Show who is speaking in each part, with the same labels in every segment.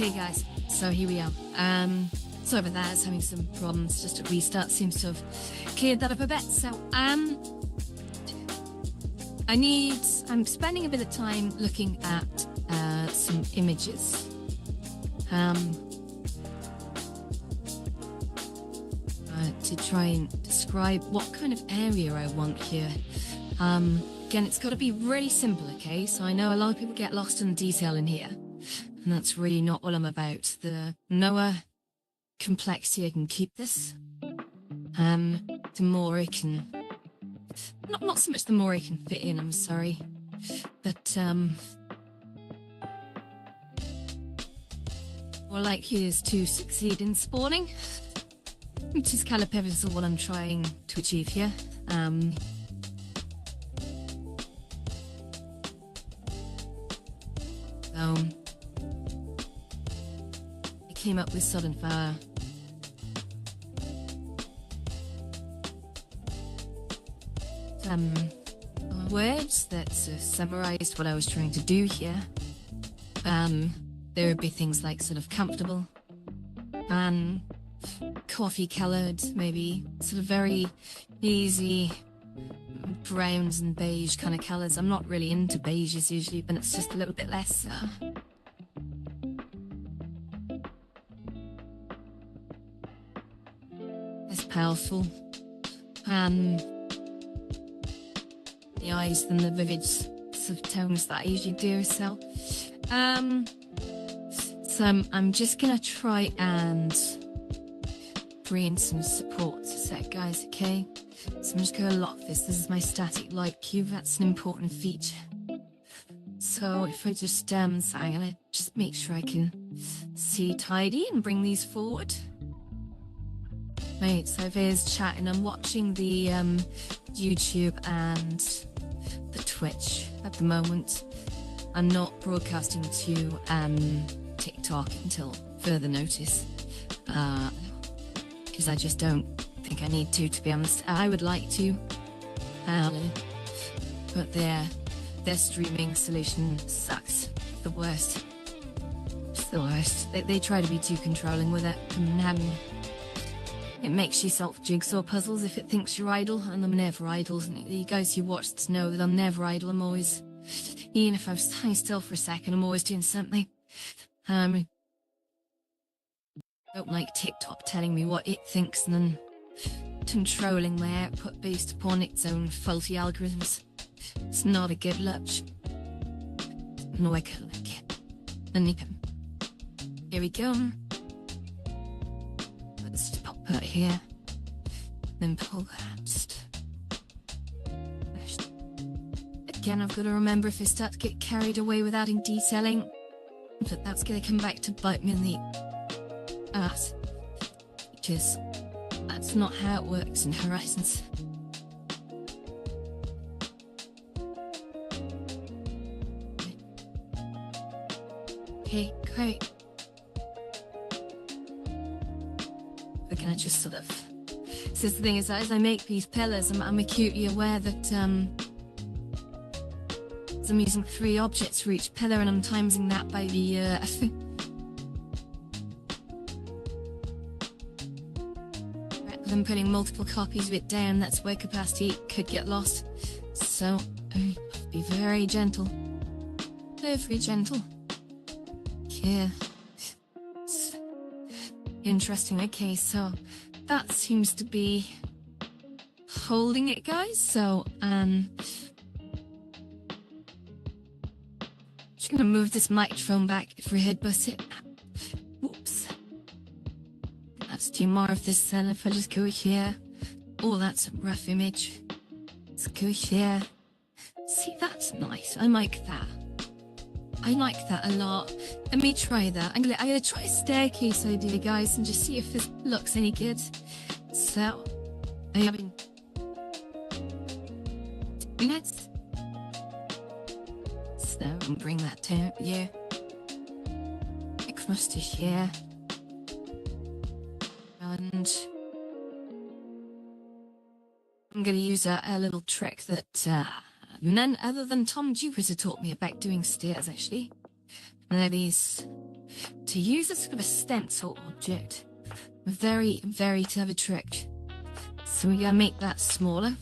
Speaker 1: Okay guys, so here we are. Sorry about that, it's having some problems. Just a restart seems to have cleared that up a bit. So I'm spending a bit of time looking at some images. To try and describe what kind of area I want here. Again, it's got to be really simple, okay? So I know a lot of people get lost in the detail in here, and that's really not what I'm about. The lower complexity I can keep this, the more it can, not so much the more it can fit in, I'm sorry, but more likely is to succeed in spawning, which is kind of pivotal what I'm trying to achieve here. So I came up with sudden fire. Some words that summarized what I was trying to do here. There would be things like sort of comfortable and coffee colored, maybe sort of very easy browns and beige kind of colors. I'm not really into beiges usually, but it's just a little bit less less powerful. The eyes than the vivid sort of tones that I usually do. So I'm just gonna try and bring some support to set, guys, okay? So I'm just gonna lock this. This is my static light cube. That's an important feature. So if I just so I'm gonna just make sure I can see tidy and bring these forward. Right, so there's chatting. I'm watching the YouTube and the Twitch at the moment. I'm not broadcasting to TikTok until further notice, because I just don't think I need to be honest. I would like to, but their streaming solution sucks. The worst. It's the worst. They try to be too controlling with it, and it makes you solve jigsaw puzzles if it thinks you're idle, and I'm never idle. And you guys who watch know that I'm never idle. I'm always, even if I'm standing still for a second, I'm always doing something. I don't like TikTok telling me what it thinks and then controlling my output based upon its own faulty algorithms. It's not a good look. No, I can't like it. And here we go. Let's just pop that here. Then pull that. Just again, I've got to remember if I start to get carried away with adding detailing, but that's going to come back to bite me in the ass, because that's not how it works in Horizons. Okay, great. But can I just sort of... So the thing is that as I make these pillars, I'm acutely aware that I'm using 3 objects for each pillar, and I'm timesing that by the I'm putting multiple copies of it down. That's where capacity could get lost. So be very gentle. Very gentle. Yeah. It's interesting. Okay, so that seems to be holding it, guys. So just gonna move this microphone back if we headbutt it. Whoops. Let's do more of this then. If I just go here. Oh, that's a rough image. Let's go here. See, that's nice. I like that. I like that a lot. Let me try that. I'm gonna try a staircase idea, guys, and just see if this looks any good. So I have been next. So I'll bring that down. Yeah. Across to here. And I'm going to use a little trick that none other than Tom Jupiter taught me about doing stairs, actually. And they're these to use a sort of a stencil object. A very, very clever trick. So we gotta make that smaller.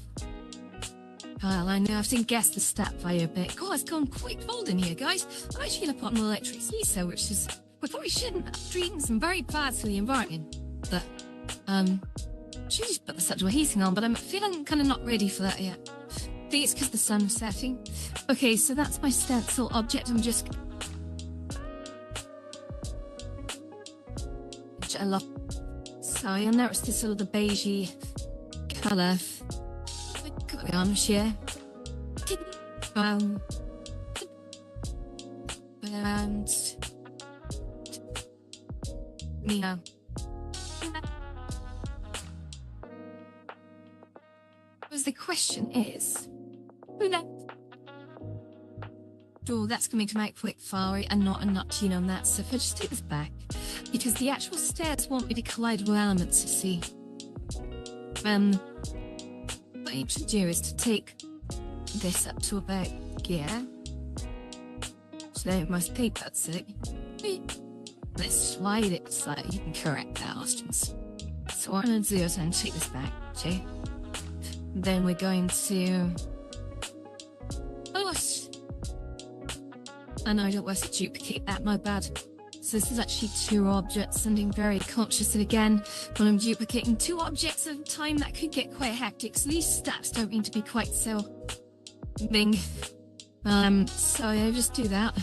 Speaker 1: Well, I know I've to guess the stat value a bit. God, it's gone quite cold in here, guys. I'm actually gonna put on electric so which is, we probably shouldn't have dreams and very bad for the environment. But, should just put the central heating on, but I'm feeling kind of not ready for that yet. I think it's because the sun was setting. Okay, so that's my stencil object. I'm just... I love... So you'll notice this sort of the beigey colour. Got on here. And... Yeah. Because the question is, who left? Oh, that's going to make quick fire and not a nut on that. So if I just take this back, because the actual stairs want me to collide with elements, you see. What I need to do is to take this up to about here. So there must be that's it. Let's slide it so you can correct that, Austrians. So what I'm going to do is I'm going to take this back, okay? Then we're going to... Oh, I know I don't want to duplicate that, my bad. So this is actually two objects, and I'm very conscious that again, when I'm duplicating two objects at a time, that could get quite hectic. So these stats don't mean to be quite so big. So I just do that.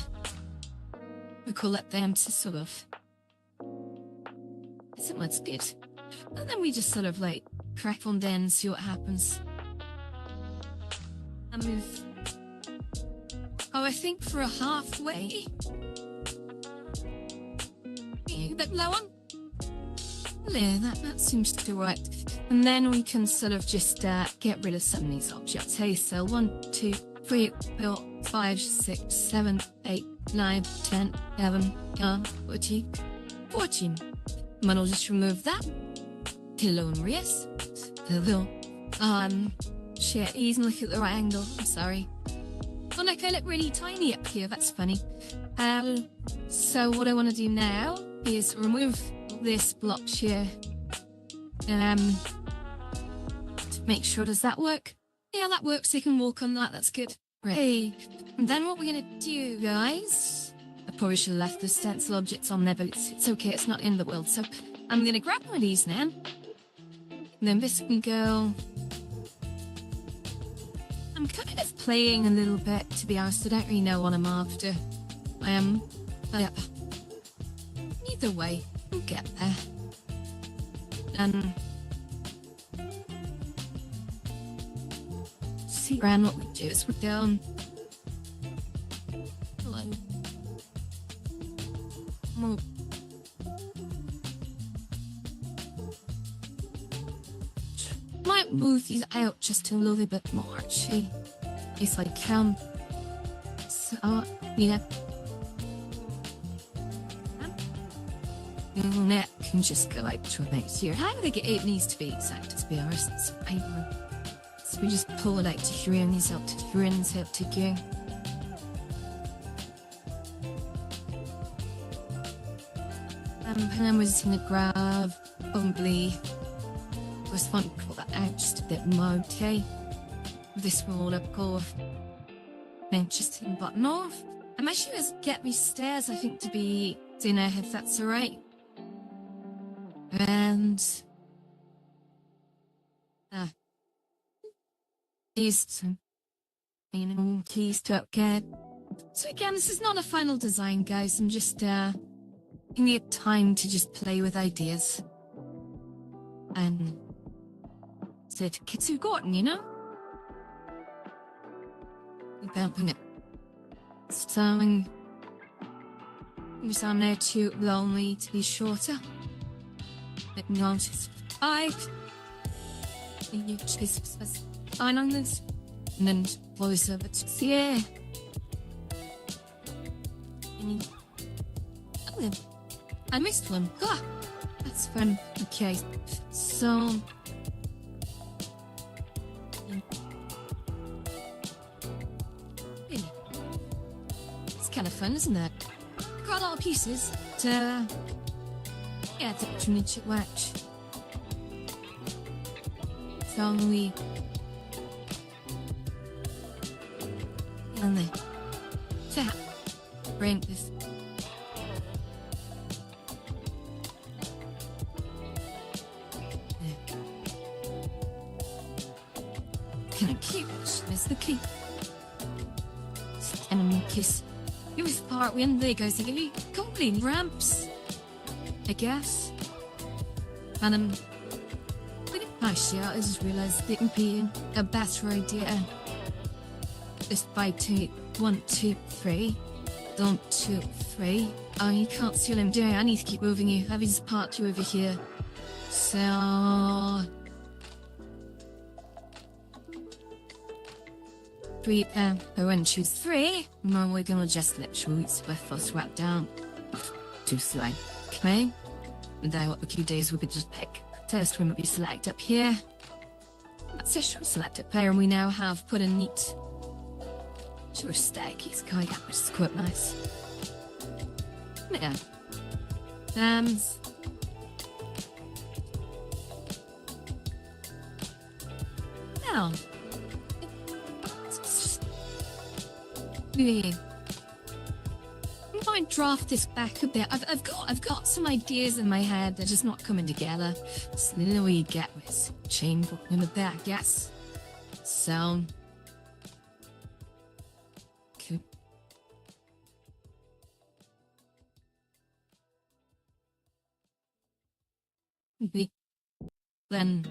Speaker 1: We call it them to sort of... So that's good. And then we just sort of like crack on down and see what happens. And move. Oh, I think for a halfway. A bit low on. Yeah, that seems to work. And then we can sort of just get rid of some of these objects. Hey, so 1, 2, 3, 4, 5, 6, 7, 8, 9, 10, 11, 14, 14. And I'll just remove that. Hello, Marius. Hello. Shit, he's look at the right angle. I'm sorry. Oh, like I look really tiny up here. That's funny. So what I want to do now is remove this block here. To make sure, does that work? Yeah, that works. You can walk on that. That's good. Right. Hey, and then what we're gonna do, guys? I probably should have left the stencil objects on there, but it's okay. It's not in the world. So I'm gonna grab one of these now. And then this can go. I'm kind of playing a little bit, to be honest. I don't really know what I'm after. I am. Either way, we'll get there. And see around what we do is we're down. Hello. Move. Might move these out just a little bit more, actually, if I can. So, yeah. And that can just go out to about here. How do they get it needs to be exact, to be honest. It's paper. So we just pull it out to here and these out to here and these out to here. And then we're just gonna grab probably was fun to pull that out just a bit more, okay? This will up go then just in button off. I'm actually gonna get me stairs, I think, to be dinner if that's alright. And these keys to get. So again, this is not a final design, guys. I'm just giving you time to just play with ideas. And so to kids who've gotten, you know? Bumping it. So I'm now too lonely to be shorter. But not just 5. And you just fine on this. And then voice over to yeah. And oh, I missed one. Ah, that's fun. Okay, so it's kind of fun, isn't it? Got a lot of pieces. yeah, to meet you watch. So we and the tap bring this. Kind of cute, is the key. Enemy kiss. It was part when they goes to give you complete ramps, I guess. And when it passed out, I just realised it would be a better idea. Just by 2, 1, 2, 3. Don't 2, 3. Oh, you can't see what I'm doing. I need to keep moving you. Have his part you over here. So 3, I won't choose 3. No, we're gonna just let Schwartz with us wrap down. Too slow. Okay? And then what the few days we could just pick. Test room will be select up here. That's it, selected player, and we now have put a neat sort of stack. He's going up, which is quite nice. Yeah. Now. I might draft this back a bit. I've got some ideas in my head. They're just not coming together. So the only way you get this chain in the back, yes. So okay. Then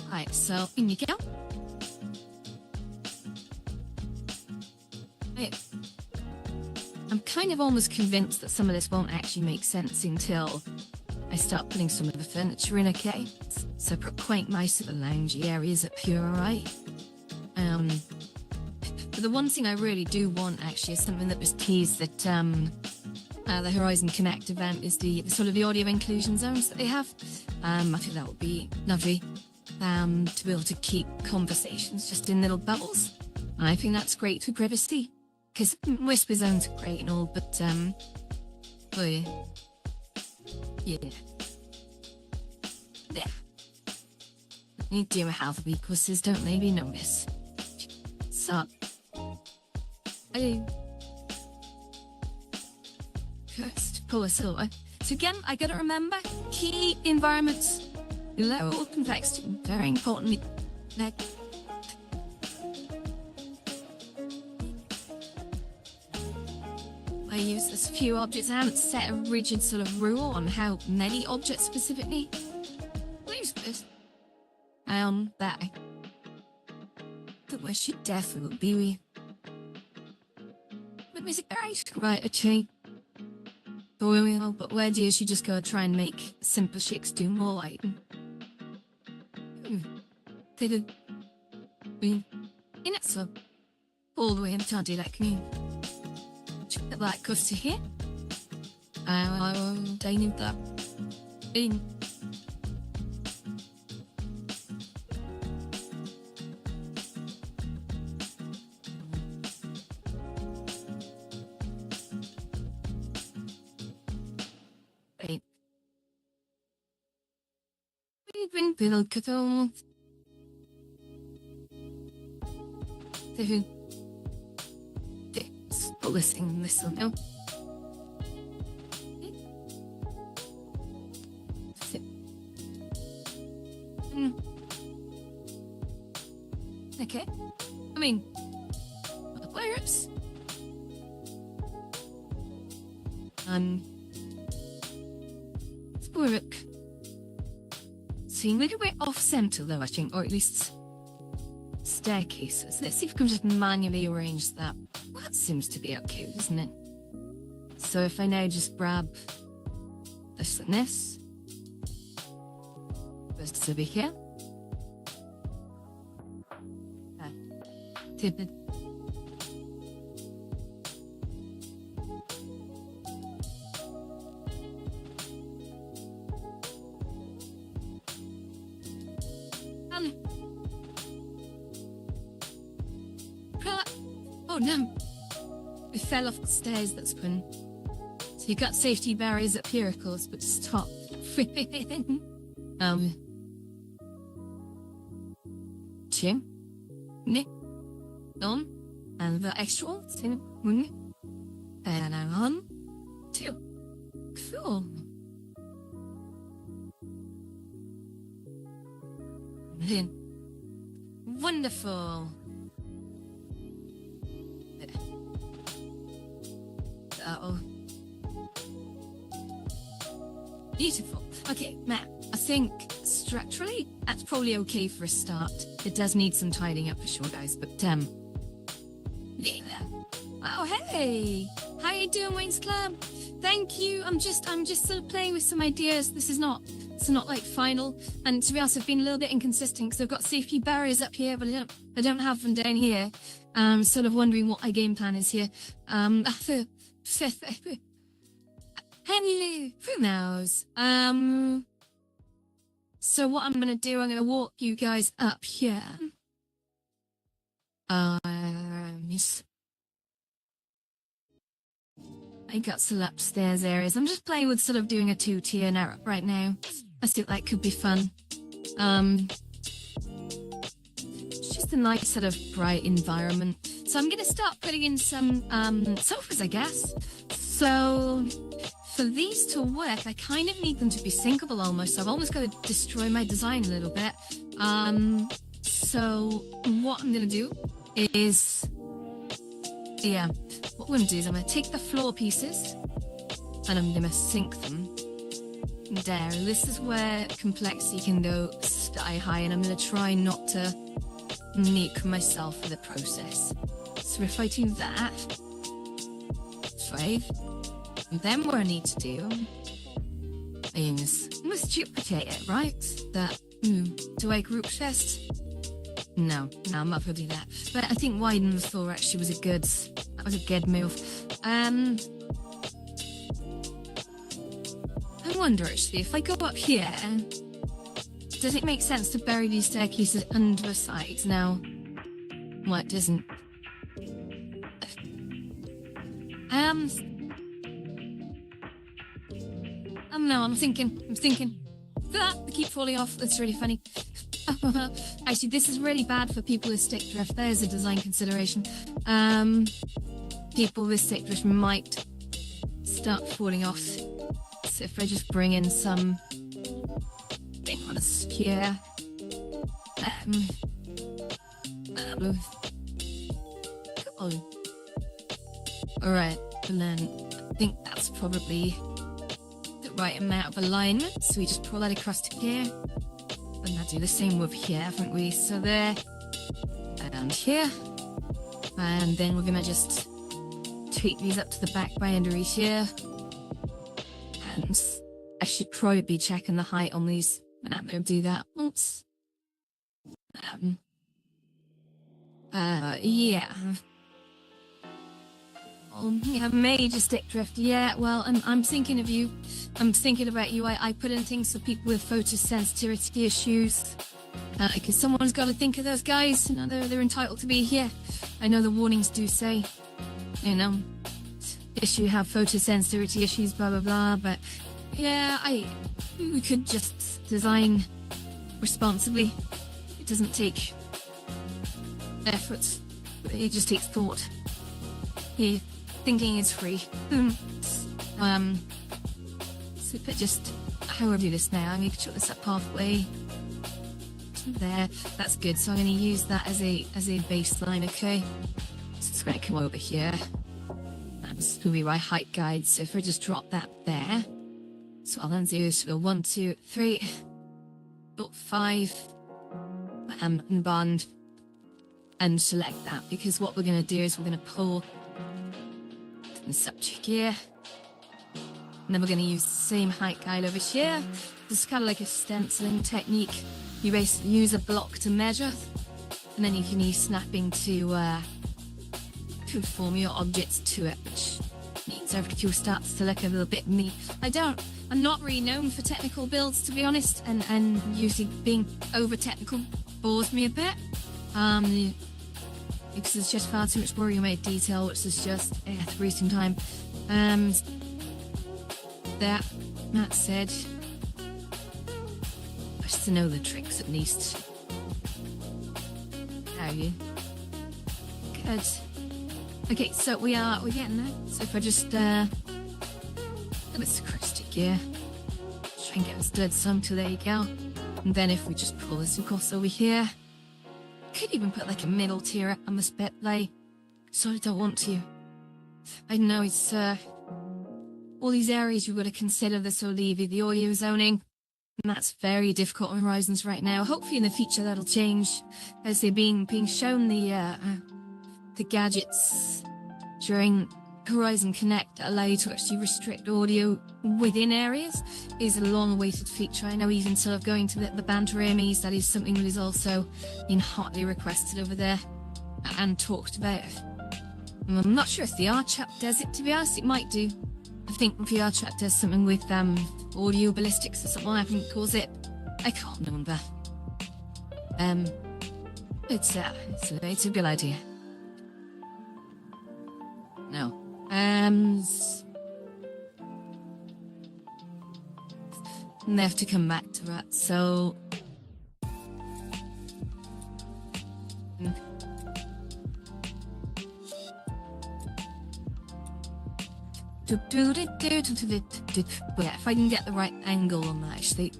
Speaker 1: right, so in you go. I'm kind of almost convinced that some of this won't actually make sense until I start putting some of the furniture in, okay? So put quite nice at the loungy areas up here, alright? But the one thing I really do want actually is something that was teased that the Horizon Connect event is the sort of the audio inclusion zones that they have. I think that would be lovely. To be able to keep conversations just in little bubbles. And I think that's great for privacy. Because whisper zones are great and all, but oh yeah. Yeah. Need to do a health weaknesses, don't they? We know this. So first pull us over. So again, I gotta remember key environments. Low complexity, very important. I use as few objects. I haven't set a rigid sort of rule on how many objects specifically. Please, this. That. But where she definitely will be. But music, right, okay. But where do you just go try and make simple chicks do more like? They did. In it, so all the way up to do that. Can you check that light goes to here? I need that. In. Wait. We've been built to listening this one now. Okay. I mean, where's Spuruk. Seeing like a bit off center though, I think, or at least staircases. Let's see if we can just manually arrange that. Well, that seems to be okay, doesn't it? So if I now just grab this and this, this over here. Tip it. Oh no! We fell off the stairs, that's when. So you got safety barriers up here, of course, but stop. Two. Nick. On. And the extra one. And on. Two. Cool. Then. Wonderful. Oh. Beautiful. Okay, Matt, I think structurally that's probably okay for a start. It does need some tidying up for sure, guys, but yeah. Oh hey! How you doing, Wayne's Club? Thank you. I'm just sort of playing with some ideas. It's not like final. And to be honest, I've been a little bit inconsistent because I've got safety barriers up here, but I don't have them down here. Sort of wondering what my game plan is here. Hello, who knows? So what I'm gonna do, I'm gonna walk you guys up here. I got some upstairs areas. I'm just playing with sort of doing a 2-tier narrow right now. I think that could be fun. It's just a nice sort of bright environment. So I'm gonna start putting in some sofas, I guess. So for these to work, I kind of need them to be syncable almost. So I've almost got to destroy my design a little bit. So what I'm gonna do is, yeah, what I'm gonna do is I'm gonna take the floor pieces and I'm gonna sync them there. This is where complexity can go sky high, and I'm gonna try not to make myself for the process. So if I do that, 5. And then what I need to do is let's duplicate it, right? That do I group test? No, I'm not gonna do that. But I think widen the floor actually was a good move. I wonder actually if I go up here, does it make sense to bury these staircases under the sides now? Well, it doesn't. No, I'm thinking. I keep falling off. That's really funny. Actually, this is really bad for people with stick drift. There's a design consideration. People with stick drift might start falling off. So if I just bring in some thing on a sphere. Cool. Alright, and then I think that's probably the right amount of alignment. So we just pull that across to here. And I'll do the same with here, haven't we? So there, and here. And then we're gonna just tweak these up to the back boundaries here. And I should probably be checking the height on these. And I'm gonna do that. Oops. Yeah. Yeah, major stick drift. Yeah, well, I'm thinking of you. I'm thinking about you. I put in things for people with photosensitivity issues. Because someone's got to think of those guys. You know, they're entitled to be here. I know the warnings do say, you know, if you have photosensitivity issues, blah, blah, blah. But yeah, we could just design responsibly. It doesn't take effort. It just takes thought. Yeah. Thinking is free. So if it just, how do I do this now? I'm going to chop this up halfway. There, that's good. So I'm going to use that as a baseline, okay? So it's going to come over here. That's going to be my height guide. So if I just drop that there, so I'll then do is 1, 2, 3, 5, and bond, and select that, because what we're going to do is we're going to pull the subject here, and then we're going to use the same height guide over here. This is kind of like a stenciling technique. You basically use a block to measure, and then you can use snapping to conform your objects to it, which means everything starts to look a little bit neat. I'm not really known for technical builds, to be honest, and usually being over technical bores me a bit. because there's just far too much worry about detail, which is just wasting time. That said, I just to know the tricks at least. How are you? Good. Okay, so we're getting there. So if I just a bit acrostic here, try and get us dead some till there you go. And then if we just pull this across over here, could even put like a middle tier up on the spit like, so I don't want to. I know it's all these areas you've got to consider this Olivia, the audio zoning, and that's very difficult on Horizons right now. Hopefully in the future that'll change as they're being shown the gadgets during Horizon Connect that allow you to actually restrict audio within areas is a long-awaited feature. I know even sort of going to the banter Emmys, that is something that is also been hotly requested over there and talked about. I'm not sure if the R-Chat does it, to be honest. It might do. I think VR Chat does something with audio ballistics or something. I haven't calls it. I can't remember. It's a good idea. No. And they have to come back to that. So. Yeah, if I can get the right angle on that, actually,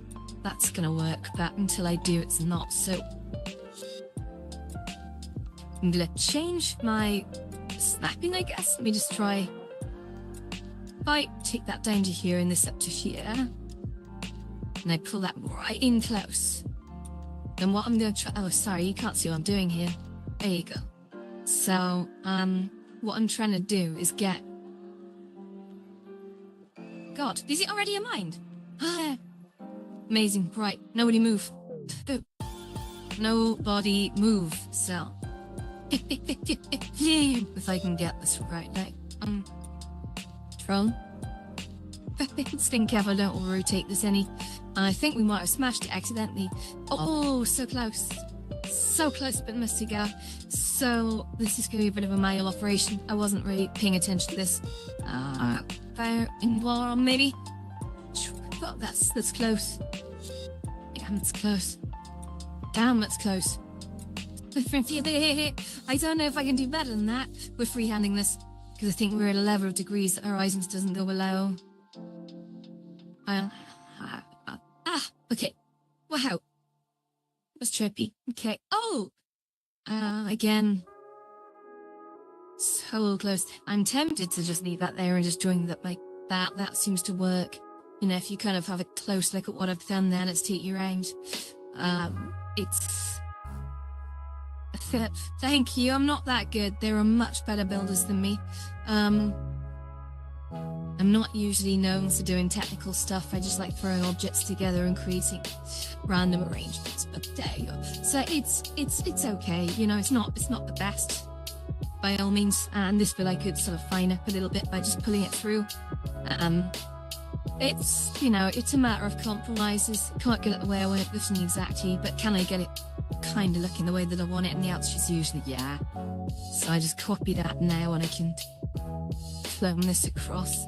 Speaker 1: that's gonna work. But until I do, it's not. So I'm gonna change my snapping, I guess. Let me just try. If I take that down to here and this up to here, and I pull that right in close, then what I'm gonna try. Oh, sorry, you can't see what I'm doing here. There you go. So, what I'm trying to do is get. God, is it already a mind? Amazing. Right, nobody move. Nobody move. So, if I can get this right, like, Tron. Let's think careful, I don't rotate this any. I think we might have smashed it accidentally. Oh, so close. So close, but must go. So, this is going to be a bit of a manual operation. I wasn't really paying attention to this. Fire in wall, maybe. Oh, that's close. Yeah, that's close. Damn, that's close. I don't know if I can do better than that. We're freehanding this because I think we're at a level of degrees that Horizons doesn't go below. Okay. Wow. That's trippy. Okay. Oh! Again. So close. I'm tempted to just leave that there and just join that like that. That seems to work. You know, if you kind of have a close look at what I've done there, let's take you around. It's... Thank you, I'm not that good. There are much better builders than me. I'm not usually known for doing technical stuff. I just like throwing objects together and creating random arrangements, but there you go. So it's okay, you know, it's not the best by all means, and this bit I could sort of fine up a little bit by just pulling it through. It's, you know, it's a matter of compromises. Can't get it the way I want it looking exactly, but can I get it kind of looking the way that I want it? And the answer is usually yeah. So I just copy that now and I can clone this across.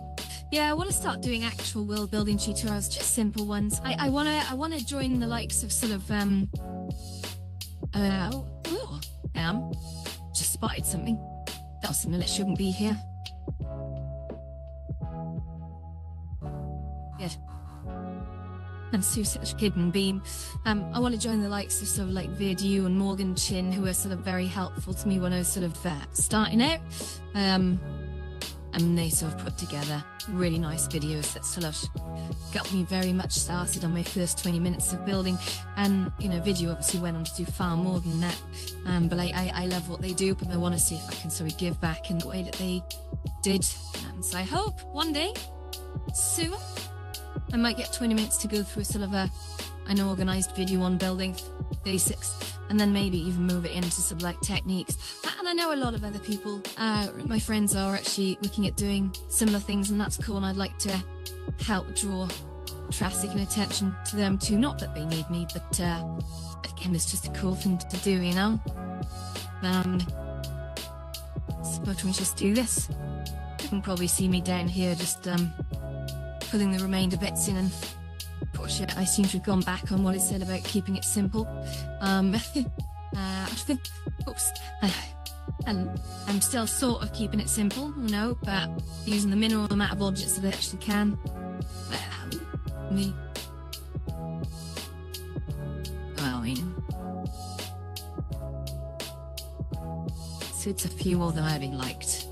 Speaker 1: Yeah, I want to start doing actual world building tutorials, just simple ones. I want to join the likes of sort of just spotted something. That was something that shouldn't be here. Good. And Sue such a hidden beam. I want to join the likes of sort of like Vidu and Morgan Chin, who are sort of very helpful to me when I was sort of starting out. And they sort of put together really nice videos that sort of got me very much started on my first 20 minutes of building. And, you know, Vidu obviously went on to do far more than that. But I love what they do, but I want to see if I can sort of give back in the way that they did. So I hope one day, soon, I might get 20 minutes to go through sort of an organised video on building basics, and then maybe even move it into some like techniques. And I know a lot of other people, my friends are actually looking at doing similar things, and that's cool, and I'd like to help draw traffic and attention to them too. Not that they need me, but again, it's just a cool thing to do, you know? So why don't we just do this? You can probably see me down here just pulling the remainder bits in, and shit, I seem to have gone back on what I said about keeping it simple. Oops. And I'm still sort of keeping it simple, you know, but using the minimal amount of objects that I actually can. So it's a few more than I'd be liked.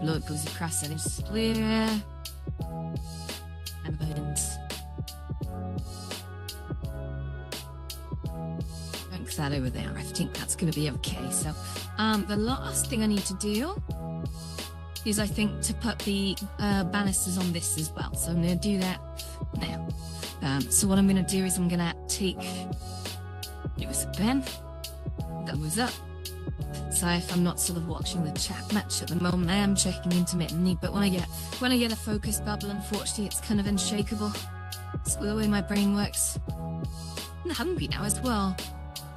Speaker 1: Blood goes across and it's clear. And evidence. Thanks that over there. I think that's going to be okay. So, the last thing I need to do is, I think, to put the banisters on this as well. So I'm going to do that now. So what I'm going to do is I'm going to take a pen, those up. So if I'm not sort of watching the chat match at the moment, I am checking intermittently, but when I get a focus bubble, unfortunately it's kind of unshakable. It's the way my brain works. I'm hungry now as well.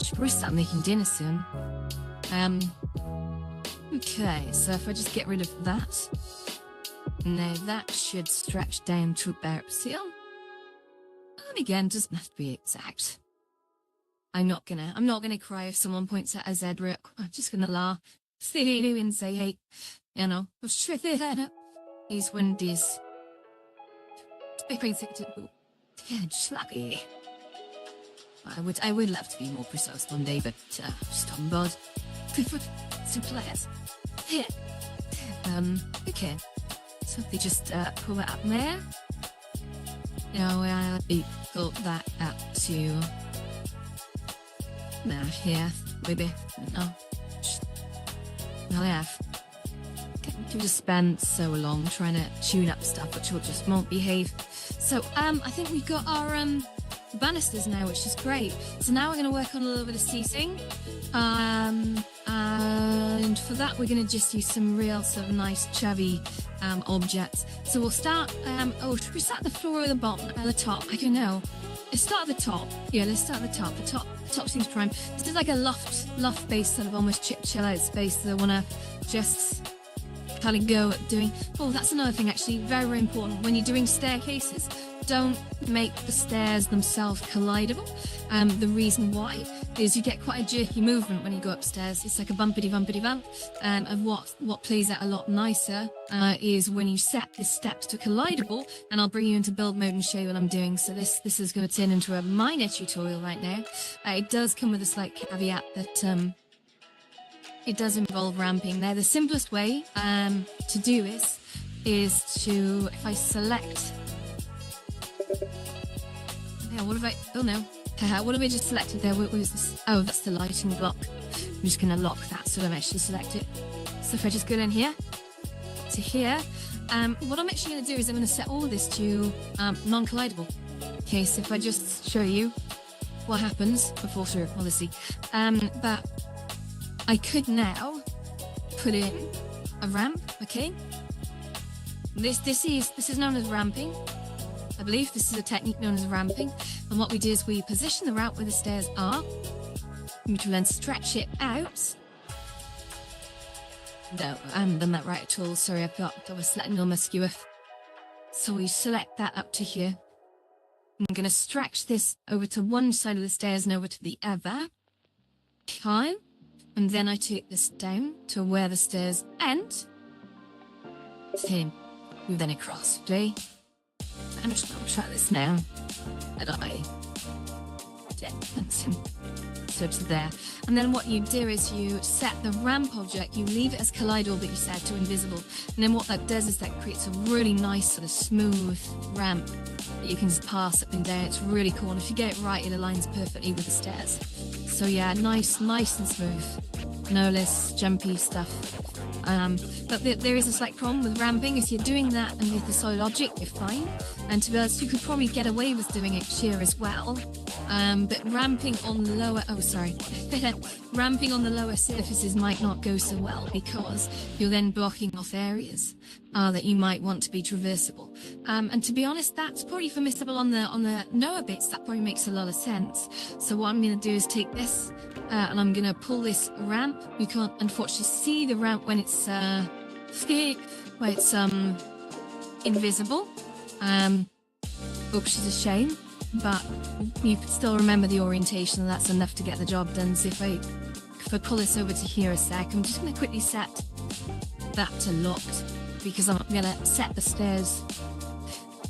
Speaker 1: Should probably start making dinner soon. Okay, so if I just get rid of that, now that should stretch down to about seal. And again, doesn't have to be exact. I'm not gonna cry if someone points out a Z root. I'm just gonna laugh, and say, hey, you know, these windies. Just lucky. I would love to be more precise one day, but just on board. Simple as. Here. Okay. So if they just pull it up there. You know, I'll pull that up to. Now here, maybe. No. Yeah. You just spend so long trying to tune up stuff which will just won't behave. So I think we've got our banisters now, which is great. So now we're going to work on a little bit of seating. And for that we're going to just use some real sort of nice chubby objects. So we'll start, should we start at the floor or the bottom? At the top? I don't know. Let's start at the top. Yeah, let's start at the top. The top seems prime. This is like a loft based sort of almost chill out space that I want to just kind of go at doing. Oh, that's another thing actually, very, very important. When you're doing staircases, don't make the stairs themselves collidable. The reason why is you get quite a jerky movement when you go upstairs. It's like a bumpity bump. And what plays out a lot nicer is when you set the steps to collidable. And I'll bring you into build mode and show you what I'm doing. So this is going to turn into a minor tutorial right now. It does come with a slight caveat that it does involve ramping. Now the simplest way to do this is to, if I select. Yeah, what have I? Oh no. What have I just selected there? What was this? Oh, that's the lighting block. I'm just going to lock that so I'm actually select it. So if I just go in here to here, what I'm actually going to do is I'm going to set all of this to non-collidable. Okay, so if I just show you what happens before through, obviously, but I could now put in a ramp. Okay, this is known as ramping. I believe this is a technique known as ramping, and what we do is we position the ramp where the stairs are, which will then stretch it out. No, I haven't done that right at all. Sorry, I was selecting on my skewer. So we select that up to here. I'm going to stretch this over to one side of the stairs and over to the other. Okay, and then I take this down to where the stairs end. Same. Move then across. Okay. I'm just going to try this now. And so to there. And then what you do is you set the ramp object, you leave it as collidable, but you set it to invisible. And then what that does is that creates a really nice sort of smooth ramp that you can just pass up and down. It's really cool. And if you get it right, it aligns perfectly with the stairs. So yeah, nice and smooth. No less jumpy stuff. But there is a slight problem with ramping. If you're doing that and with the solid object, you're fine. And to be honest, you could probably get away with doing it sheer as well. But ramping on the lower, ramping on the lower surfaces might not go so well because you're then blocking off areas that you might want to be traversable. And to be honest, that's probably permissible on the lower bits. That probably makes a lot of sense. So what I'm going to do is take this and I'm going to pull this ramp. You can't unfortunately see the ramp when it's invisible, which is a shame. But you could still remember the orientation, and that's enough to get the job done. So if I pull this over to here a sec, I'm just going to quickly set that to locked because I'm going to set the stairs.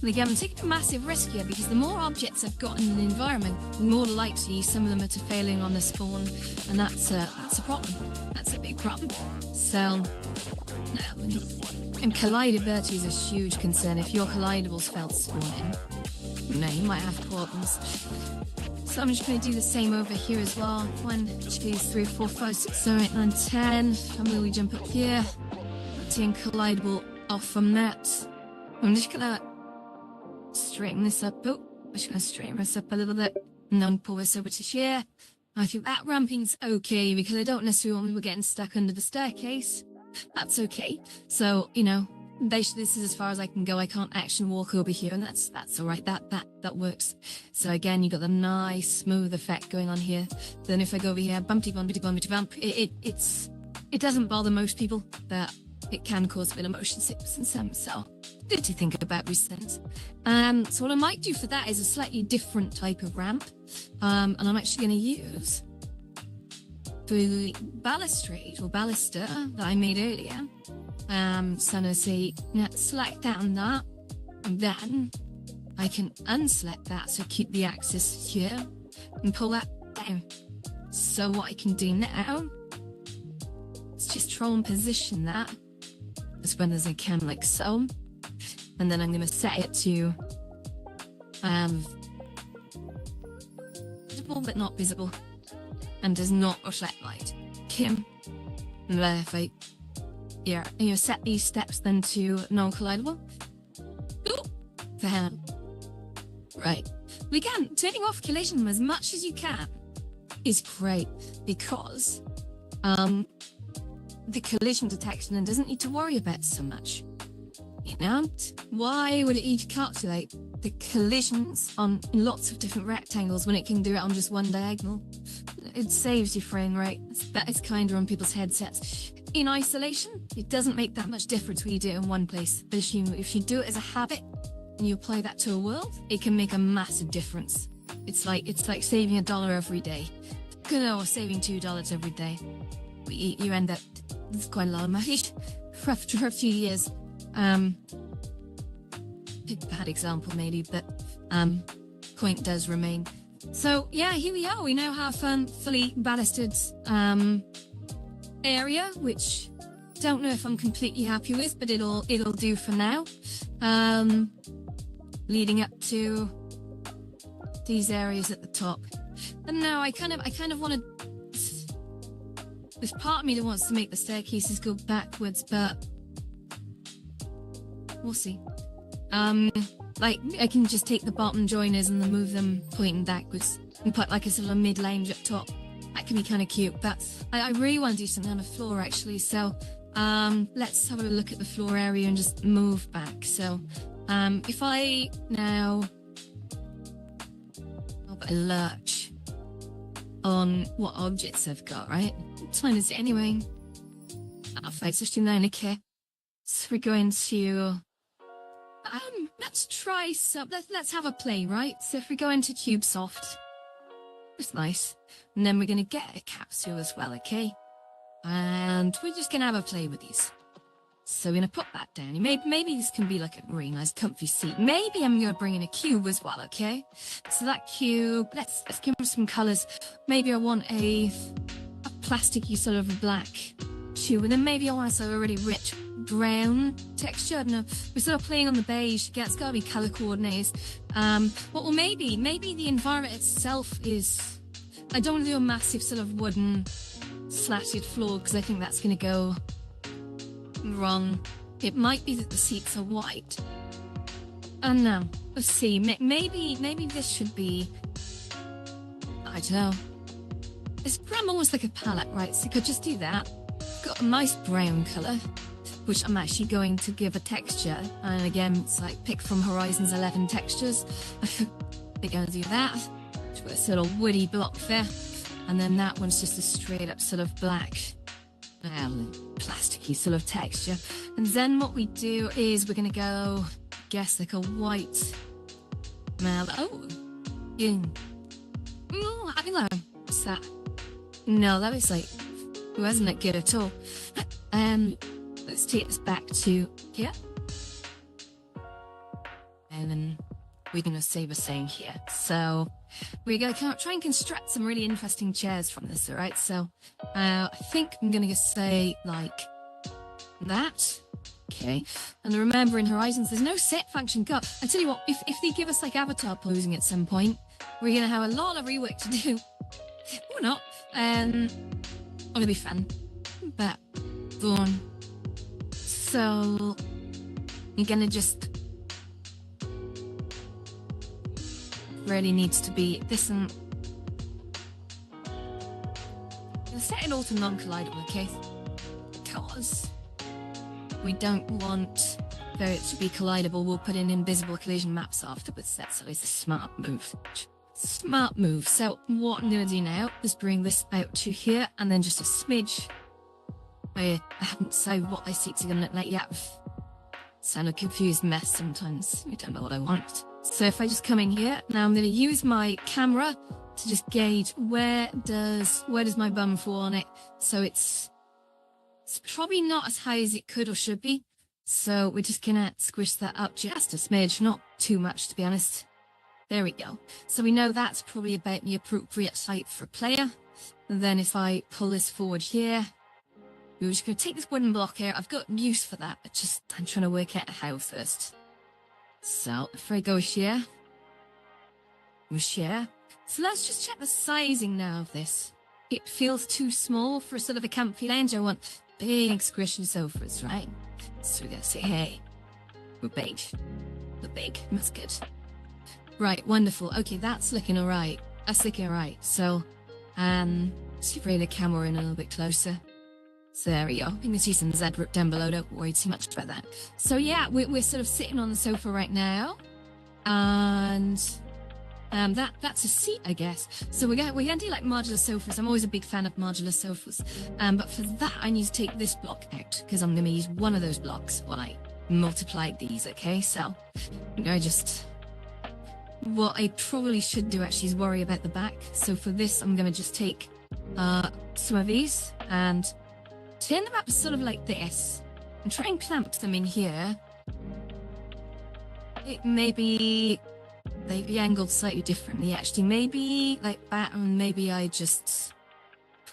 Speaker 1: And again, I'm taking a massive risk here because the more objects I've got in an environment, the more likely some of them are to failing on the spawn, and that's a problem. That's a big problem. So, and collidability is a huge concern. If your collidables fail to spawn in, you might have problems. So I'm just going to do the same over here as well. 1, 2, 3, 4, 5, 6, 7, 8, 9, 10. And then we jump up here. Taking collidable off from that. I'm just going to straighten this up. Oh, I'm just going to straighten this up a little bit. And then pull this over to here. I think that ramping's okay because I don't necessarily want people getting stuck under the staircase. That's okay. So, this is as far as I can go. I can't actually walk over here, and that's all right. That works. So again, you got the nice smooth effect going on here. Then if I go over here, bumpty bump, it doesn't bother most people, but it can cause a bit of motion sickness in some. So good to think about recent. So what I might do for that is a slightly different type of ramp, and I'm actually going to use the balustrade or baluster that I made earlier. So I'm going to say, select that and that, and then I can unselect that, so keep the axis here, and pull that down. So what I can do now is just try and position that as well as I can, like so. And then I'm going to set it to visible but not visible, and does not reflect light. Kim, if I set these steps then to non-collidable. Right. Again, turning off collision as much as you can is great because the collision detection then doesn't need to worry about so much. Why would it need to calculate the collisions on lots of different rectangles when it can do it on just one diagonal? It saves your frame rate. It's kinder on people's headsets. In isolation, it doesn't make that much difference when you do it in one place. But if you do it as a habit and you apply that to a world, it can make a massive difference. It's like saving $1 every day. Or saving $2 every day. You end up with quite a lot of money for a few years. Bad example maybe, but point does remain. So yeah, here we are. We now have fully ballasted area, which don't know if I'm completely happy with, but it'll do for now. Leading up to these areas at the top. And now I kind of want to. There's part of me that wants to make the staircases go backwards, but we'll see. Like I can just take the bottom joiners and then move them pointing backwards and put like a sort of mid-range up top. That can be kind of cute, but I really want to do something on the floor actually. So let's have a look at the floor area and just move back. So if I now put a lurch on what objects I've got, right? What time is it anyway? 5:59, okay. So we're going to let's try some. Let's have a play, right? So if we go into CubeSoft, it's nice, and then we're gonna get a capsule as well, okay? And we're just gonna have a play with these. So we're gonna put that down. Maybe this can be like a really nice, comfy seat. Maybe I'm gonna bring in a cube as well, okay? So that cube, let's give them some colors. Maybe I want a plasticky sort of black tube, and then maybe I want sort of a really rich brown texture. I don't know. We're sort of playing on the beige. Yeah, it's gotta be color coordinated. Well, maybe the environment itself is. I don't want to do a massive sort of wooden slatted floor because I think that's gonna go wrong. It might be that the seats are white. No. Let's see. Maybe this should be... I don't know. It's almost like a palette, right? So you could just do that. Got a nice brown colour, which I'm actually going to give a texture. And again, it's like pick from Horizons 11 textures. We're going to do that. Put a sort of woody block there. And then that one's just a straight up sort of black, plasticky sort of texture. And then what we do is we're going to go, guess like a white mallow. Oh, yeah. Oh, I don't know. What's that? No, that was like, wasn't it good at all? Let's take this back to here. And then we're going to save a saying here. So we're going to try and construct some really interesting chairs from this, all right? So I think I'm going to say like that. Okay. And remember, in Horizons, there's no set function. God, I tell you what, if they give us like avatar posing at some point, we're going to have a lot of rework to do. Or not. It'll be fun. But, go on. So, you're going to just... really needs to be this and... You'll set it all to non-collidable, okay? Because we don't want for it to be collidable. We'll put in invisible collision maps afterwards. That's always a smart move. Smart move. So what I'm going to do now is bring this out to here and then just a smidge. I haven't decided what my seats are going to look like yet. Sound a confused mess sometimes. I don't know what I want. So if I just come in here, now I'm going to use my camera to just gauge where does my bum fall on it. So it's probably not as high as it could or should be. So we're just going to squish that up just a smidge, not too much to be honest. There we go. So we know that's probably about the appropriate height for a player. And then if I pull this forward here, we're just going to take this wooden block here. I've got use for that, but just I'm trying to work out how first. So if I go share, we'll share. So let's just check the sizing now of this. It feels too small for sort of a comfy lounge. I want big squishy sofas, right? So we're going to say, hey, we're big. We're big. That's good. Right, wonderful. Okay, that's looking all right. That's looking all right. So, let's bring the camera in a little bit closer. So there we go. You can see some Z rip down below. Don't worry too much about that. So yeah, we're sort of sitting on the sofa right now, and that's a seat, I guess. So we're gonna do like modular sofas. I'm always a big fan of modular sofas, but for that I need to take this block out because I'm gonna use one of those blocks when I multiply these. Okay, so I just. What I probably should do actually is worry about the back. So for this, I'm going to just take some of these and turn them up sort of like this and try and clamp them in here. It may be angled slightly differently actually. Maybe like that, and maybe I just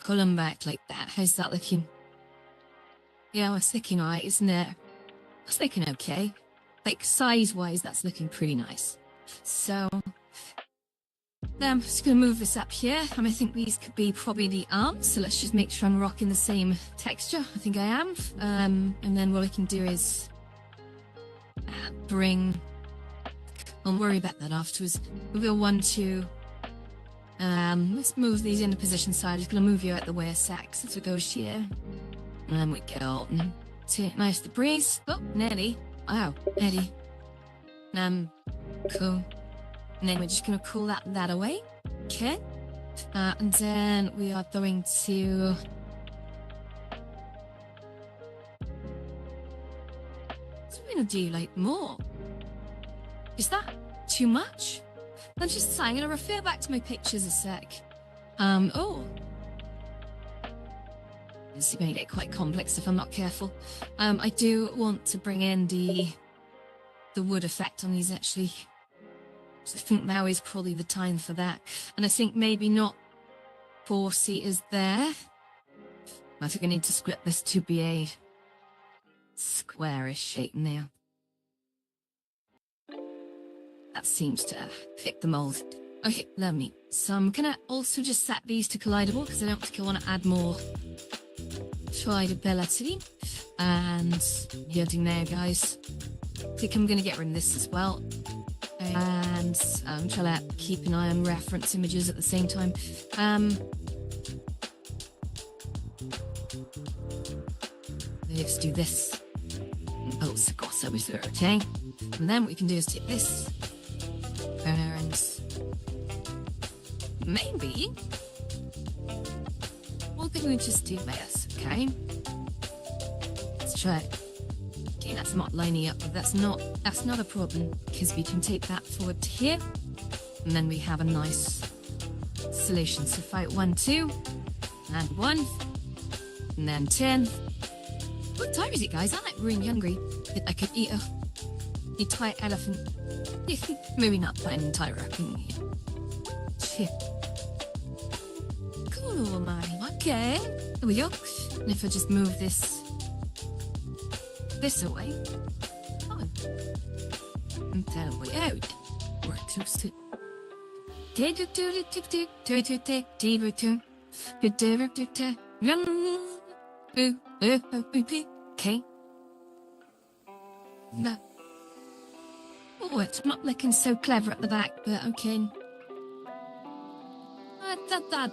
Speaker 1: pull them back like that. How's that looking? Yeah, I was thinking alright, isn't it? I was thinking okay. Like size-wise, that's looking pretty nice. So, I'm just going to move this up here, and I think these could be probably the arms, so let's just make sure I'm rocking the same texture. I think I am. And then what I can do is bring... I'll worry about that afterwards. We'll go 1, 2... let's move these into position side. I'm just going to move you out the way a sec, so go here. And then we go. See, nice to breeze. Oh, nearly. Wow, nearly. Cool. And then we're just going to cool that away. Okay. And then we are going to... So we're going to do like more. Is that too much? I'm just saying, I'm going to refer back to my pictures a sec. Oh. This may get quite complex if I'm not careful. I do want to bring in the wood effect on these actually. So I think now is probably the time for that. And I think maybe not 4 seaters there. I think I need to split this to be a squarish shape now. That seems to fit the mold. Okay, lovely. So I'm gonna also just set these to collidable because I don't think I want to add more collidability. And heading there, guys. I think I'm gonna get rid of this as well. And try to keep an eye on reference images at the same time. Let's do this. Oh, so we through, okay? And then what we can do is take this. And maybe we're going to just do this, okay? Let's try it. Okay, that's not lining up, but that's not a problem because we can take that forward to here, and then we have a nice solution. So fight 1, 2, and 1, and then 10. What time is it, guys? I'm like really hungry. I could eat a entire elephant. Maybe not quite an entire raccoon. Shit. Cool, man. Okay. There we go. And if I just move this away. Oh. And then we out. We're close to. Okay. No. Oh, it's not looking so clever at the back, but okay.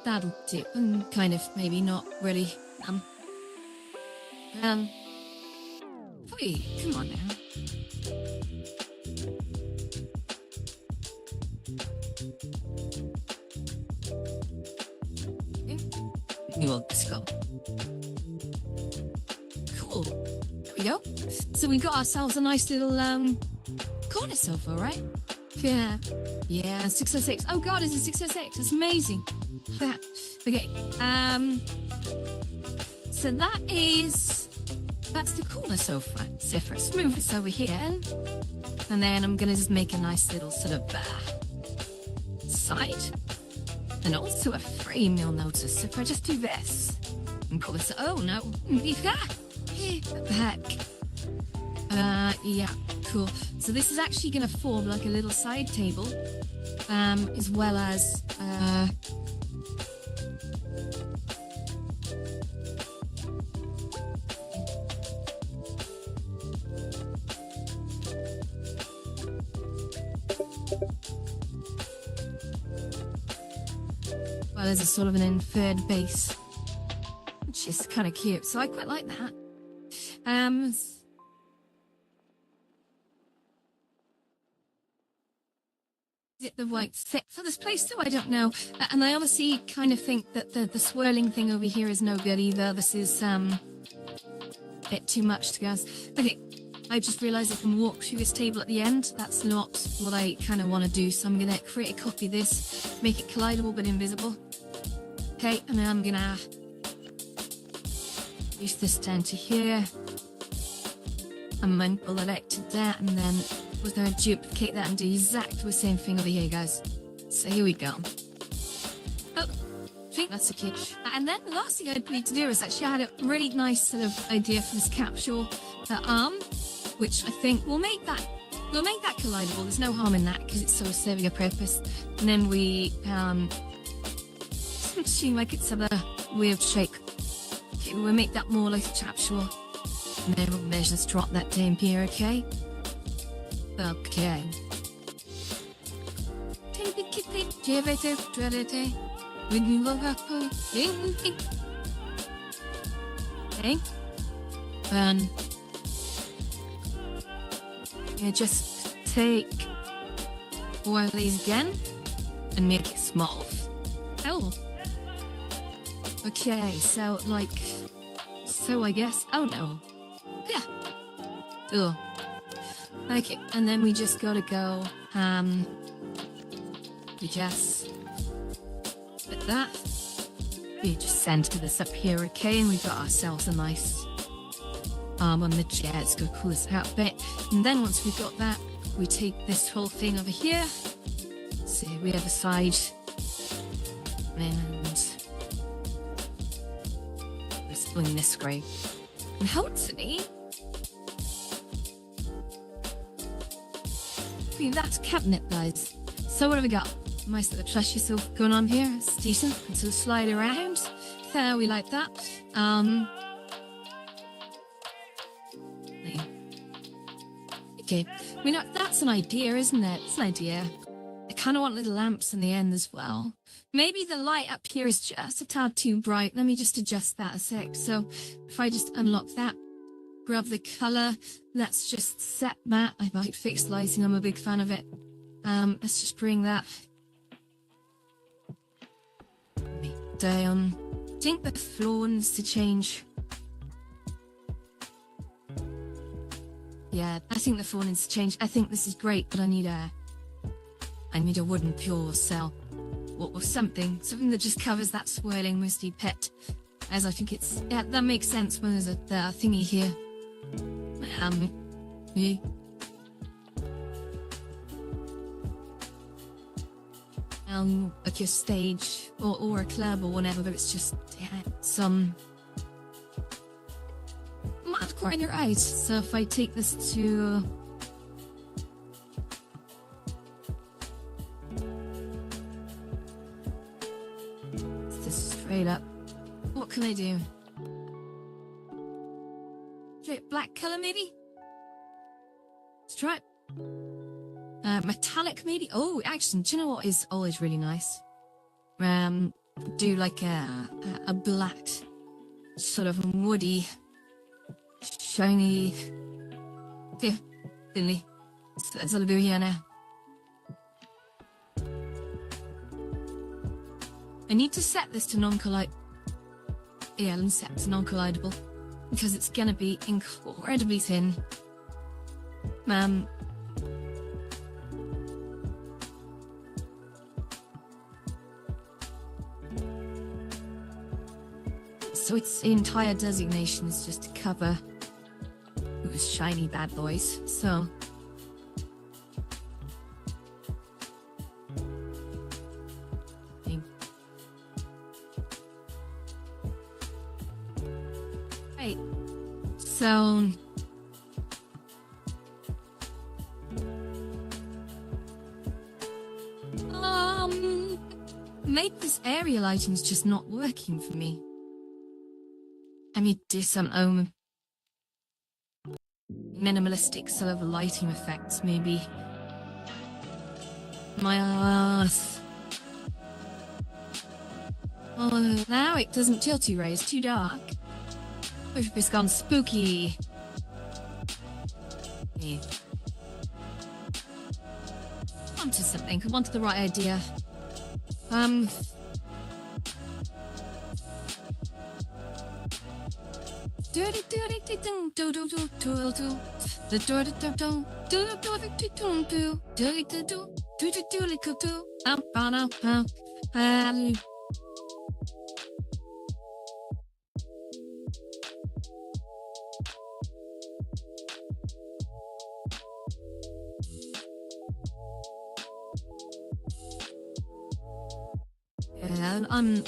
Speaker 1: That'll do. Kind of, maybe not really. Wait, come on now. Okay. We'll just go. Cool. There we go. So we got ourselves a nice little corner sofa, right? Yeah. Yeah, 606. Oh god, it's a 606. It's amazing. Yeah. Okay. So that's the corner sofa. So let's move this over here. And then I'm gonna just make a nice little sort of side. And also a frame, you'll notice. So if I just do this and pull this, oh no, back. Yeah, cool. So this is actually going to form like a little side table, as well as a sort of an inferred base, which is kind of cute. So I quite like that. Is it the right fit for this place though? I don't know. And I obviously kind of think that the swirling thing over here is no good either. This is a bit too much to go. Okay, I just realised I can walk through this table at the end. That's not what I kind of want to do. So I'm going to create a copy of this, make it collidable but invisible. Okay, and then I'm going to use this down to here. And then pull it out to that, and then we're going to duplicate that and do exactly the same thing over here, guys. So here we go. Oh, I think that's okay. And then the last thing I need to do is actually I had a really nice sort of idea for this capsule arm, which I think will make that collidable. There's no harm in that because it's sort of serving a purpose. And then we seem like it's of a weird shape. Okay, we'll make that more like a capsule. And then we'll just drop that down here, okay? Okay. Okay. And you just take one of these again and make it small. Oh. Okay, so I guess. Oh no. Yeah. Ugh. Okay, and then we just gotta go, we just put that. We just center this up here, okay, and we've got ourselves a nice arm on the chair. Let's go cool this out a bit. And then once we've got that, we take this whole thing over here. So we have a side, and we're spilling this grey. And hopefully, that's cabinet, guys. So what have we got? Nice little trashy stuff going on here. It's decent. And so slide around. So we like that. Okay, I mean, that's an idea, isn't it? It's an idea. I kind of want little lamps in the end as well. Maybe the light up here is just a tad too bright. Let me just adjust that a sec. So if I just unlock that, grab the color, let's just set that. I like fixed lighting, I'm a big fan of it. Let's just bring that down. I think the floor needs to change. Yeah, I think the floor needs to change. I think this is great, but I need a wooden pure cell. Or something that just covers that swirling misty pit. As I think it's, yeah, that makes sense when there's a thingy here. Yeah. Like a stage or a club or whatever, but it's just, yeah, some hardcore in your eyes. So if I take this to straight up, what can I do? Straight black color maybe? Let's try it. Metallic maybe? Oh, actually, do you know what is always really nice? Do like a black, sort of woody, shiny, yeah, thinly. That's what I'll do here now. I need to set this to non-collide. Yeah, and set to non-collidable because it's gonna be incredibly thin. So its entire designation is just to cover those shiny bad boys. So right. So maybe this area lighting's just not working for me. I need to do some minimalistic sort of lighting effects, maybe. My ass. Oh, now it doesn't chill too right, it's too dark. It's gone spooky. Yeah. Onto something, come onto the right idea.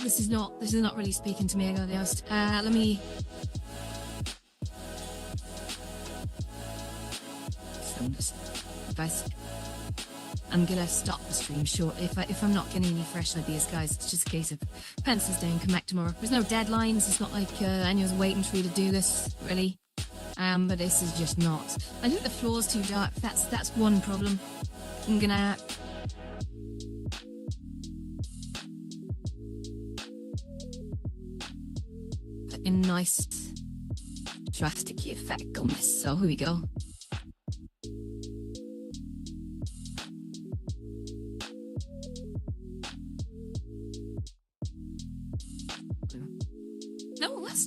Speaker 1: This is not really speaking to me, I gotta be honest. Let me I'm gonna stop the stream shortly if I'm not getting any fresh ideas, guys. It's just a case of pencils down, come back tomorrow. There's no deadlines. It's not like anyone's waiting for you to do this, really. But this is just not. I think the floor's too dark. That's one problem. I'm gonna put a nice drastic effect on this. So here we go.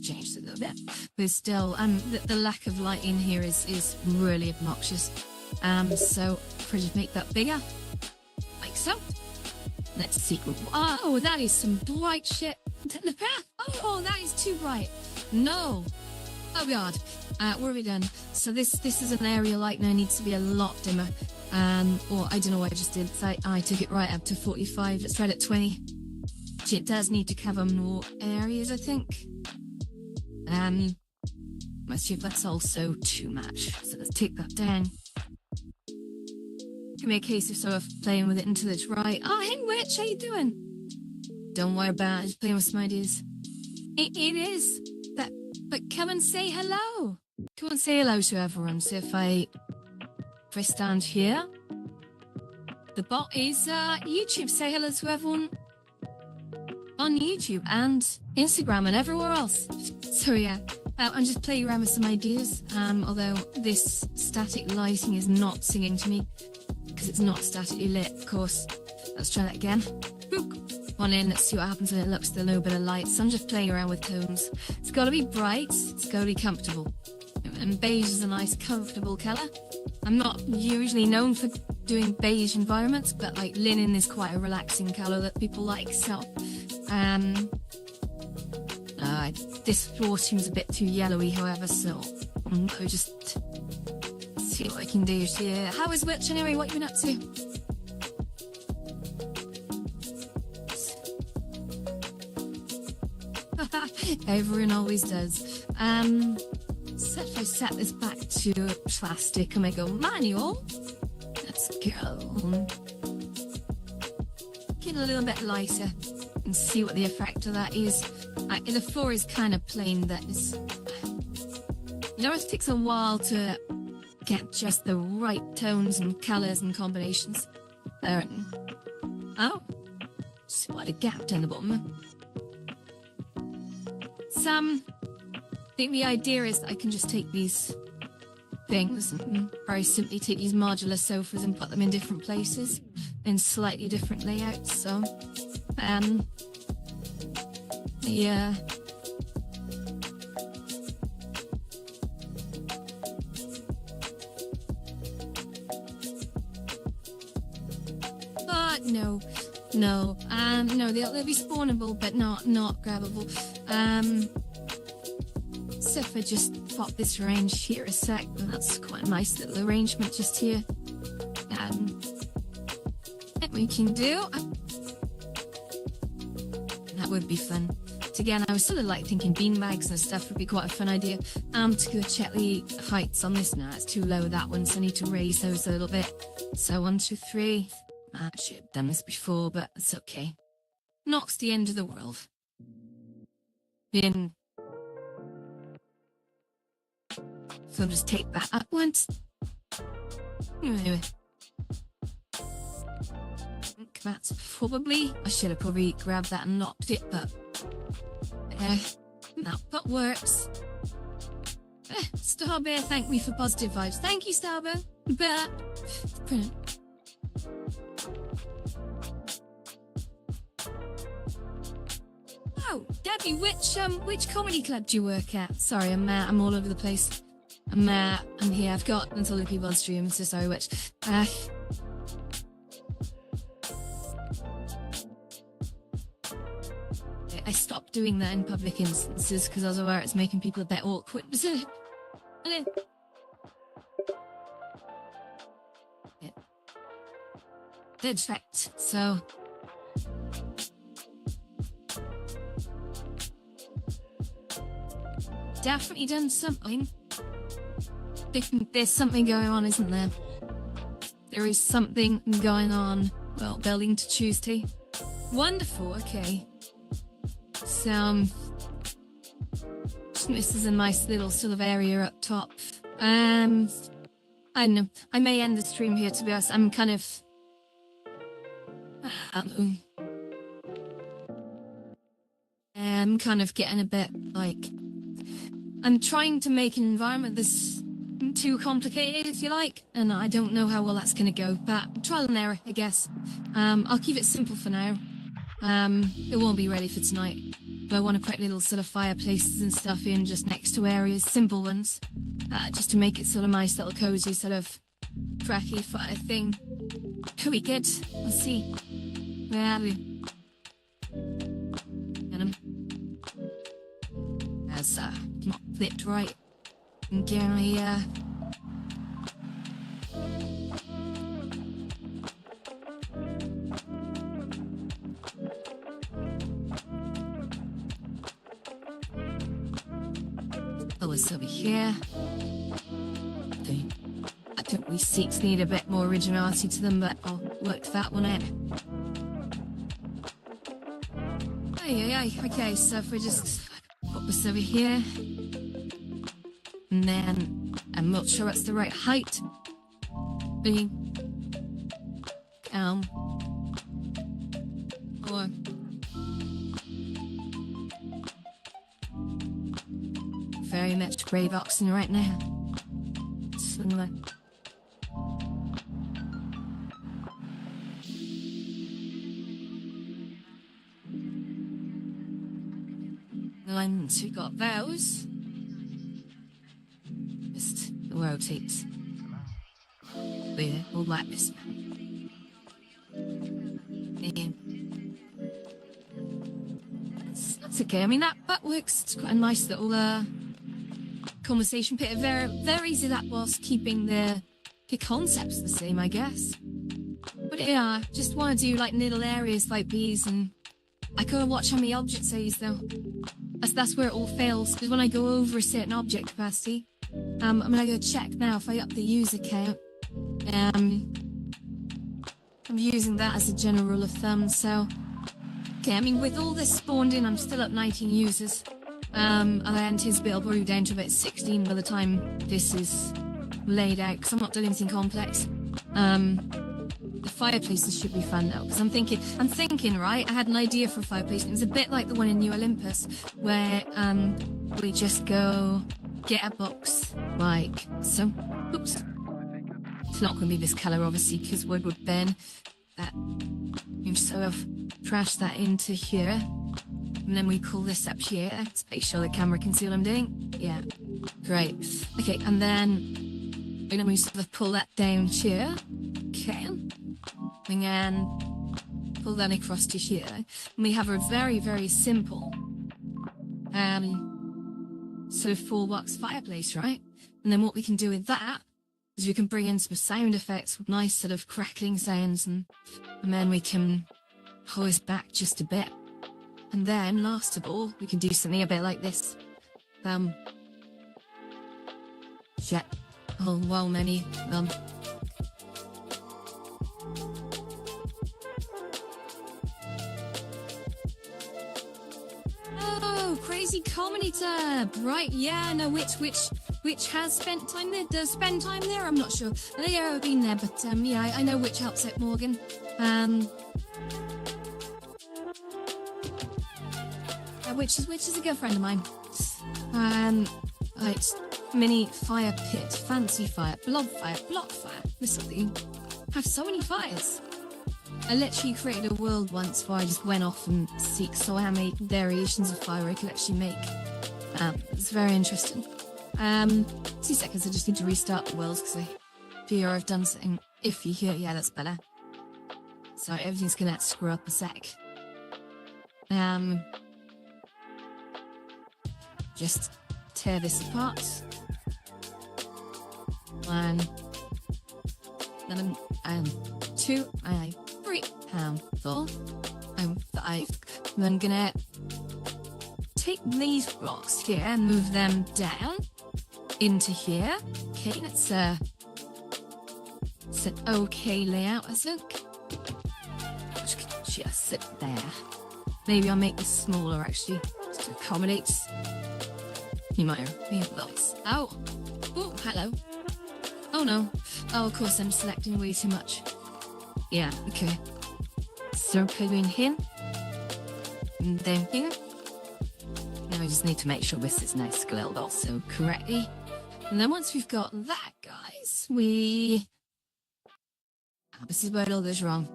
Speaker 1: Changed a little bit, but still the lack of light in here is really obnoxious. So if I just make that bigger like so, let's see. Oh, that is some bright shit. Oh, that is too bright. No, oh god. Where are we done? So this is an area light now, needs to be a lot dimmer. Or I don't know what I just did. I took it right up to 45. Let's try it at 20. It does need to cover more areas, I think. Let's see if that's also too much. So let's take that down. Give me a case of sort of playing with it until it's right. Oh, hey, Witch, how you doing? Don't worry about it, just playing with some ideas. It is. But come and say hello. Come and say hello to everyone. So if I if I stand here, the bot is YouTube. Say hello to everyone on YouTube and Instagram and everywhere else. So yeah, I'm just playing around with some ideas, although this static lighting is not singing to me because it's not statically lit, of course. Let's try that again. Boop. One in, let's see what happens when it looks at a little bit of light. So I'm just playing around with tones. It's got to be bright, it's got to be comfortable. And beige is a nice comfortable colour. I'm not usually known for doing beige environments, but like linen is quite a relaxing colour that people like, so this floor seems a bit too yellowy, however, so I'll just see what I can do here. How is Witch anyway? What you been up to? Everyone always does. So if I set this back to plastic and I go manual, let's go. Get a little bit lighter and see what the effect of that is. The floor is kind of plain. That is, you know, it takes a while to get just the right tones and colours and combinations. There. Oh, see what a gap down the bottom. I think the idea is that I can just take these things and very simply take these modular sofas and put them in different places in slightly different layouts. So, yeah. But no, they'll be spawnable, but not grabbable. So if I just pop this range here a sec, then that's quite a nice little arrangement just here. That we can do. That would be fun. But again, I was sort of like thinking beanbags and stuff would be quite a fun idea. To go check the heights on this now. It's too low, that one, so I need to raise those a little bit. So 1, 2, 3. I should have done this before, but it's okay. Not the end of the world. So I'll just take that at once. Anyway. I think that's probably... I should have probably grabbed that and knocked it, but... that works. Starbear, thank me for positive vibes. Thank you, Starbear. But... brilliant. Oh, Debbie, which comedy club do you work at? Sorry, I'm all over the place. I'm here. I've got until the people on stream. So sorry, which. I stopped doing that in public instances because I was aware it's making people a bit awkward. Dead fact. So. Definitely done something. There's something going on, isn't there? There is something going on. Well, building to Tuesday. Wonderful, okay. So, this is a nice little sort of area up top. I don't know. I may end the stream here, to be honest. I'm kind of... I'm kind of getting a bit, like... I'm trying to make an environment that's too complicated, if you like, and I don't know how well that's going to go, but trial and error, I guess. I'll keep it simple for now. It won't be ready for tonight, but I want to put little sort of fireplaces and stuff in just next to areas, simple ones, just to make it sort of nice little cozy sort of cracky fire thing. Could be good. Let's see. Where are we? Get him. That's not flipped right. And get him here. Oh, it's over here. I think these seats need a bit more originality to them, but I'll work that one out. Ay. Okay, so if we just put this over here, and then I'm not sure it's the right height. Be calm. Or very much grave oxen right now. Similar. Once we got those, just rotate. Yeah, all like this. Yeah. That's okay. I mean, that works. It's quite a nice little conversation bit. Very easy that whilst keeping the concepts the same, I guess. But yeah, just want to do like little areas like these, and I gotta watch how many objects I use though. That's where it all fails, because when I go over a certain object capacity, I'm gonna go check now if I up the user count. I'm using that as a general rule of thumb, so okay, I mean with all this spawned in, I'm still at 19 users. And I anticipate I'll probably be down to about 16 by the time this is laid out, because I'm not doing anything complex. The fireplaces should be fun though, because I'm thinking, right, I had an idea for a fireplace, and it was a bit like the one in New Olympus, where we just go get a box, like so. Oops. It's not going to be this colour, obviously, because wood would burn. That you sort of trash that into here, and then we pull this up here to make sure the camera can see what I'm doing. Yeah, great. Okay, and then we sort of pull that down here. Okay. And then pull that across to here. And we have a very, very simple sort of 4-box fireplace, right? And then what we can do with that is we can bring in some sound effects with nice sort of crackling sounds, and then we can hose back just a bit. And then, last of all, we can do something a bit like this. Shit. Oh, well, many, Crazy comedy tab, right? Yeah, no, which has spent time there? Does spend time there? I'm not sure. I think I've been there, but yeah, I know which helps out Morgan. Which is a good friend of mine. It's mini fire pit, fancy fire, block fire. This thing have so many fires. I literally created a world once where I just went off and saw how many variations of fire I could actually make. It's very interesting. 2 seconds, I just need to restart the worlds because I fear I've done something iffy here. Yeah, that's better. Sorry, everything's gonna screw up a sec. Just tear this apart. One, then 2, 3 handful. I'm 5. I'm gonna take these blocks here and move them down into here. Okay, it's an okay layout, I think. Just sit there. Maybe I'll make this smaller actually, just to accommodate. You might have lots. Oh, hello. Oh no. Oh, of course I'm selecting way too much. Yeah, okay. So putting here, and then here. Now I just need to make sure this is now scaled also correctly. And then once we've got that, guys, this is where it all goes wrong.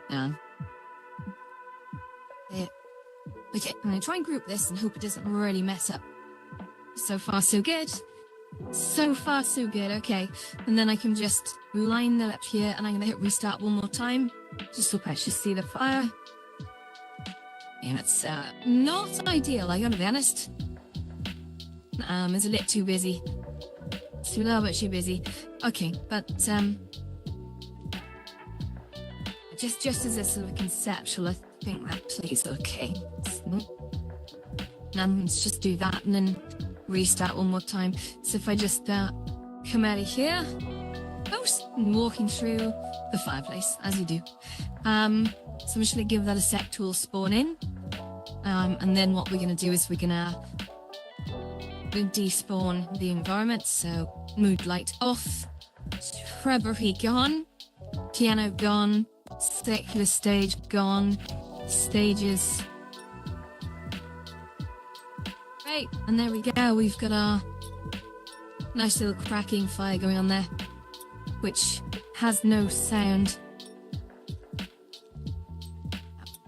Speaker 1: Yeah. Okay, I'm gonna try and group this and hope it doesn't really mess up. So far, so good. So far, so good. Okay, and then I can just line that up here, and I'm gonna hit restart one more time, just so I should see the fire. And it's not ideal, I gotta be honest. It's a little too busy. It's a little bit too busy. Okay, but just as a sort of conceptual, I think that plays okay. And let's just do that and then restart one more time. So if I just come out of here, and walking through the fireplace, as you do. So I'm just going to give that a sec to all spawn in. And then what we're going to do is we're going to despawn the environment. So mood light off, shrubbery gone, piano gone, secular stage gone, stages. Great, and there we go. We've got our nice little cracking fire going on there, which has no sound.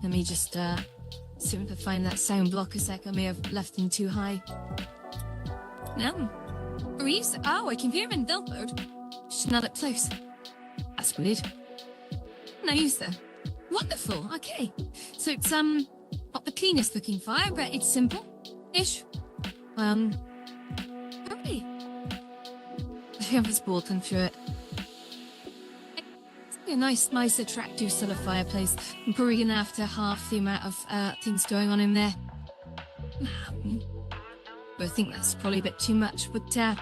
Speaker 1: Let me just see if I find that sound block a sec. I may have left them too high. No. Reese? Oh, I can hear him in adult mode. She's not up close. That's weird. No use there. Wonderful. Okay. So it's not the cleanest looking fire, but it's simple-ish. Probably. I have this ballpen through it. A nice, attractive sort of fireplace. I'm probably gonna have to half the amount of things going on in there. But I think that's probably a bit too much. But yeah,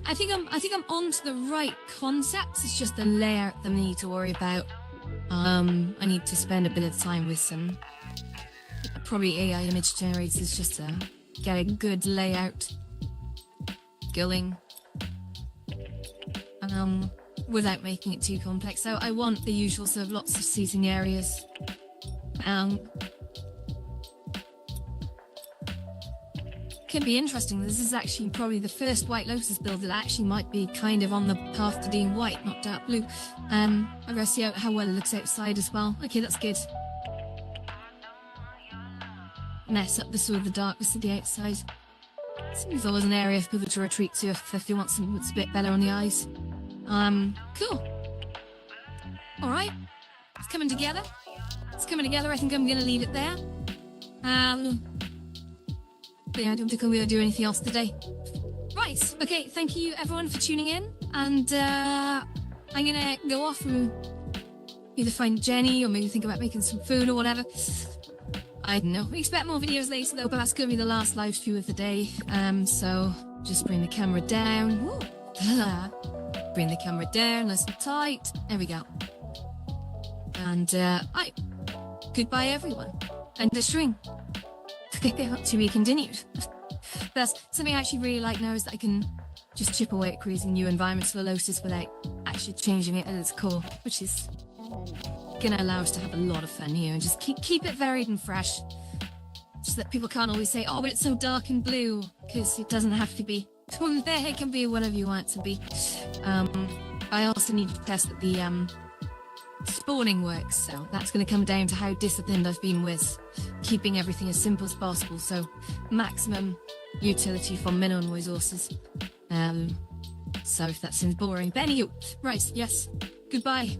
Speaker 1: I think I'm onto the right concepts. It's just the layout that I need to worry about. I need to spend a bit of time with some probably AI image generators just to get a good layout going. Without making it too complex. So I want the usual sort of lots of seating areas. Can be interesting. This is actually probably the first White Lotus build that actually might be kind of on the path to being white, not dark blue. I'm gonna see how well it looks outside as well. Okay, that's good. Mess up the sort of the darkness of the outside. Seems always an area for people to retreat to if they want something that's a bit better on the eyes. Cool. Alright. It's coming together. I think I'm gonna leave it there. But yeah, I don't think I'm gonna do anything else today. Right, okay, thank you everyone for tuning in. And I'm gonna go off and either find Jenny or maybe think about making some food or whatever. I don't know. We expect more videos later though, but that's gonna be the last live stream of the day. So just bring the camera down. Woo. Bring the camera down, nice and tight. There we go. And goodbye everyone. End the stream. To be continued. That's something I actually really like now is that I can just chip away at creating new environments for the Lotus without actually changing it at its core, which is gonna allow us to have a lot of fun here and just keep it varied and fresh. So that people can't always say, oh, but it's so dark and blue, because it doesn't have to be. It can be whatever you want it to be. I also need to test that the spawning works, so that's going to come down to how disciplined I've been with keeping everything as simple as possible, so maximum utility for minimum resources. So if that seems boring, but anyway, right, yes, goodbye.